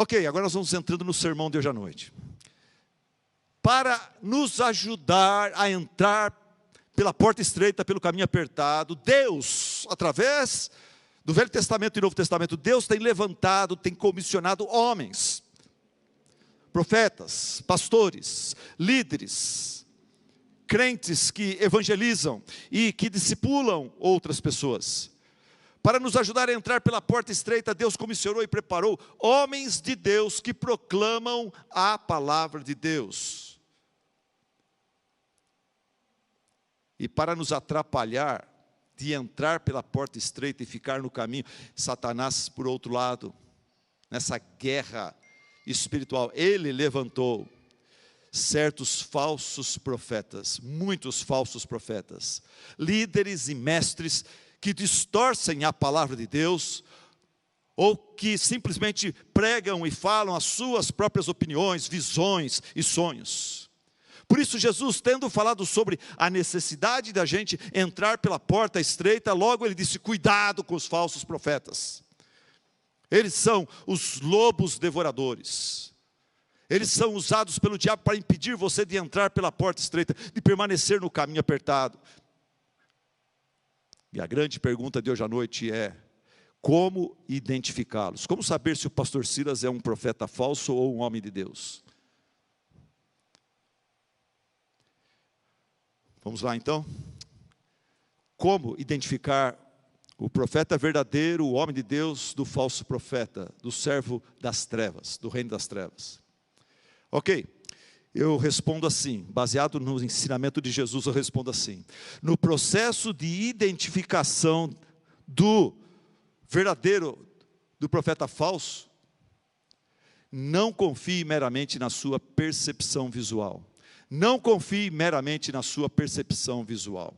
Ok, agora nós vamos entrando no sermão de hoje à noite. Para nos ajudar a entrar pela porta estreita, pelo caminho apertado, Deus, através do Velho Testamento e Novo Testamento, Deus tem levantado, tem comissionado homens, profetas, pastores, líderes, crentes que evangelizam e que discipulam outras pessoas. Para nos ajudar a entrar pela porta estreita, Deus comissionou e preparou homens de Deus que proclamam a palavra de Deus. E para nos atrapalhar de entrar pela porta estreita e ficar no caminho, Satanás, por outro lado, nessa guerra espiritual, ele levantou certos falsos profetas, muitos falsos profetas, líderes e mestres que distorcem a palavra de Deus, ou que simplesmente pregam e falam as suas próprias opiniões, visões e sonhos. Por isso Jesus, tendo falado sobre a necessidade da gente entrar pela porta estreita, logo ele disse, cuidado com os falsos profetas. Eles são os lobos devoradores. Eles são usados pelo diabo para impedir você de entrar pela porta estreita, de permanecer no caminho apertado. E a grande pergunta de hoje à noite é, como identificá-los? Como saber se o pastor Silas é um profeta falso ou um homem de Deus? Vamos lá então? Como identificar o profeta verdadeiro, o homem de Deus, do falso profeta, do servo das trevas, do reino das trevas? Ok. Eu respondo assim, baseado no ensinamento de Jesus, eu respondo assim. No processo de identificação do verdadeiro, do profeta falso, não confie meramente na sua percepção visual. Não confie meramente na sua percepção visual.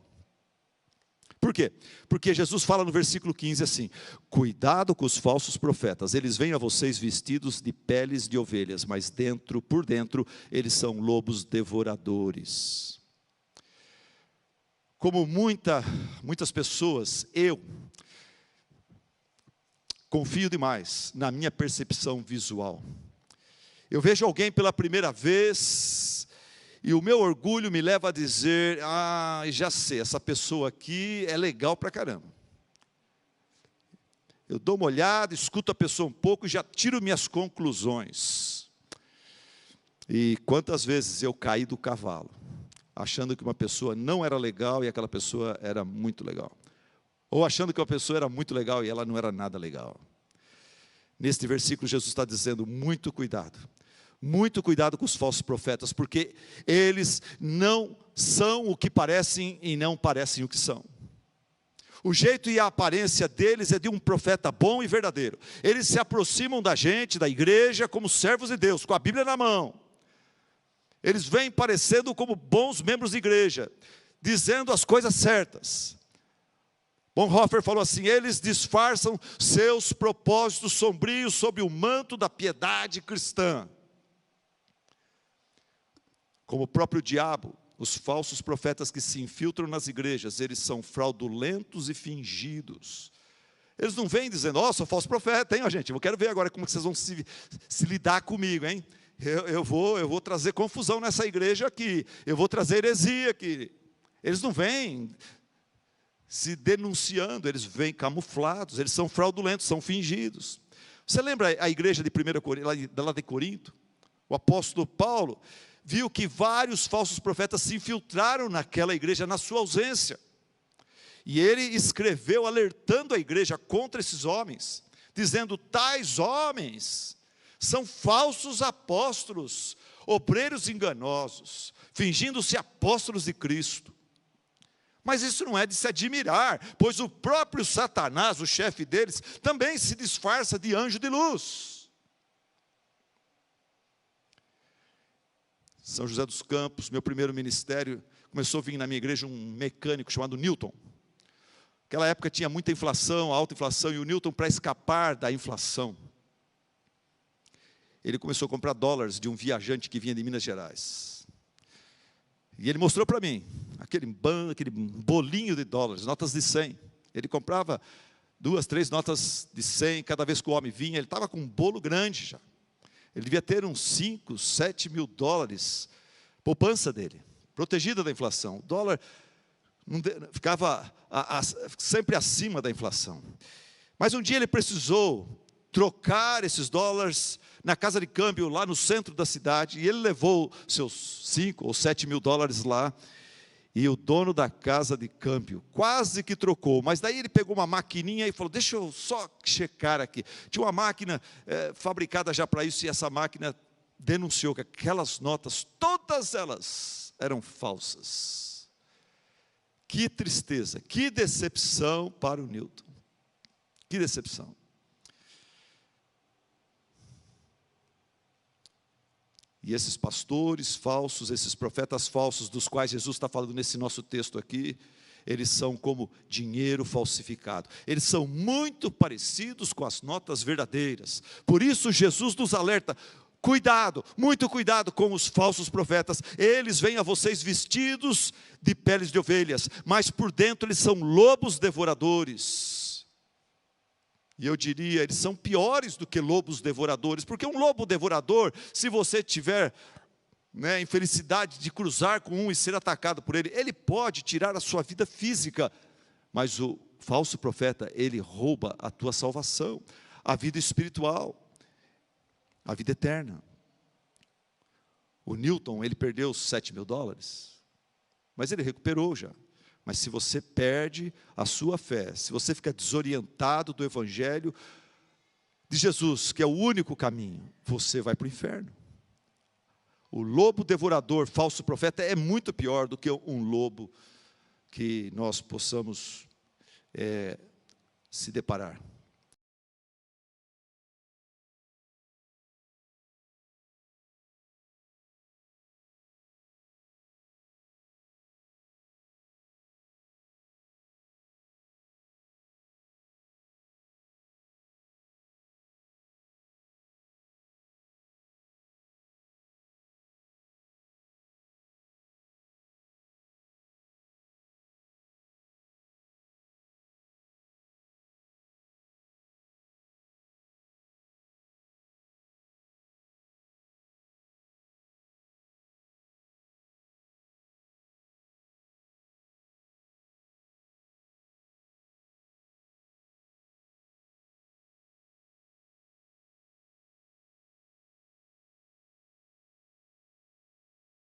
Por quê? Porque Jesus fala no versículo 15 assim, cuidado com os falsos profetas, eles vêm a vocês vestidos de peles de ovelhas, mas por dentro, eles são lobos devoradores. Como muitas pessoas, eu confio demais na minha percepção visual. Eu vejo alguém pela primeira vez, e o meu orgulho me leva a dizer, já sei, essa pessoa aqui é legal pra caramba. Eu dou uma olhada, escuto a pessoa um pouco e já tiro minhas conclusões. E quantas vezes eu caí do cavalo, achando que uma pessoa não era legal e aquela pessoa era muito legal. Ou achando que uma pessoa era muito legal e ela não era nada legal. Neste versículo Jesus está dizendo, muito cuidado. Muito cuidado com os falsos profetas, porque eles não são o que parecem e não parecem o que são. O jeito e a aparência deles é de um profeta bom e verdadeiro. Eles se aproximam da gente, da igreja, como servos de Deus, com a Bíblia na mão. Eles vêm parecendo como bons membros de igreja, dizendo as coisas certas. Bonhoeffer falou assim, eles disfarçam seus propósitos sombrios sob o manto da piedade cristã. Como o próprio diabo, os falsos profetas que se infiltram nas igrejas, eles são fraudulentos e fingidos. Eles não vêm dizendo, sou falso profeta, hein, gente? Eu quero ver agora como vocês vão se lidar comigo, hein? Eu vou trazer confusão nessa igreja aqui, eu vou trazer heresia aqui. Eles não vêm se denunciando, eles vêm camuflados, eles são fraudulentos, são fingidos. Você lembra a igreja de 1 Corinto, lá de Corinto? O apóstolo Paulo viu que vários falsos profetas se infiltraram naquela igreja na sua ausência. E ele escreveu alertando a igreja contra esses homens, dizendo, tais homens são falsos apóstolos, obreiros enganosos, fingindo-se apóstolos de Cristo. Mas isso não é de se admirar, pois o próprio Satanás, o chefe deles, também se disfarça de anjo de luz. São José dos Campos, meu primeiro ministério, começou a vir na minha igreja um mecânico chamado Newton. Naquela época tinha muita inflação, alta inflação, e o Newton, para escapar da inflação, ele começou a comprar dólares de um viajante que vinha de Minas Gerais. E ele mostrou para mim, aquele bolinho de dólares, notas de 100. Ele comprava 2, 3 notas de 100, cada vez que o homem vinha, ele estava com um bolo grande já. Ele devia ter uns 5, 7 mil dólares, poupança dele, protegida da inflação. O dólar ficava sempre acima da inflação. Mas um dia ele precisou trocar esses dólares na casa de câmbio lá no centro da cidade, e ele levou seus 5 ou 7 mil dólares lá, e o dono da casa de câmbio quase que trocou, mas daí ele pegou uma maquininha e falou, deixa eu só checar aqui. Tinha uma máquina fabricada já para isso, e essa máquina denunciou que aquelas notas, todas elas eram falsas. Que tristeza, que decepção para o Newton. Que decepção. E esses pastores falsos, esses profetas falsos, dos quais Jesus está falando nesse nosso texto aqui, eles são como dinheiro falsificado. Eles são muito parecidos com as notas verdadeiras. Por isso Jesus nos alerta, cuidado, muito cuidado com os falsos profetas. Eles vêm a vocês vestidos de peles de ovelhas, mas por dentro eles são lobos devoradores. E eu diria, eles são piores do que lobos devoradores, porque um lobo devorador, se você tiver infelicidade de cruzar com um e ser atacado por ele, ele pode tirar a sua vida física, mas o falso profeta, ele rouba a tua salvação, a vida espiritual, a vida eterna. O Newton, ele perdeu os 7 mil dólares, mas ele recuperou já. Mas se você perde a sua fé, se você fica desorientado do Evangelho de Jesus, que é o único caminho, você vai para o inferno. O lobo devorador, falso profeta, é muito pior do que um lobo que nós possamos se deparar.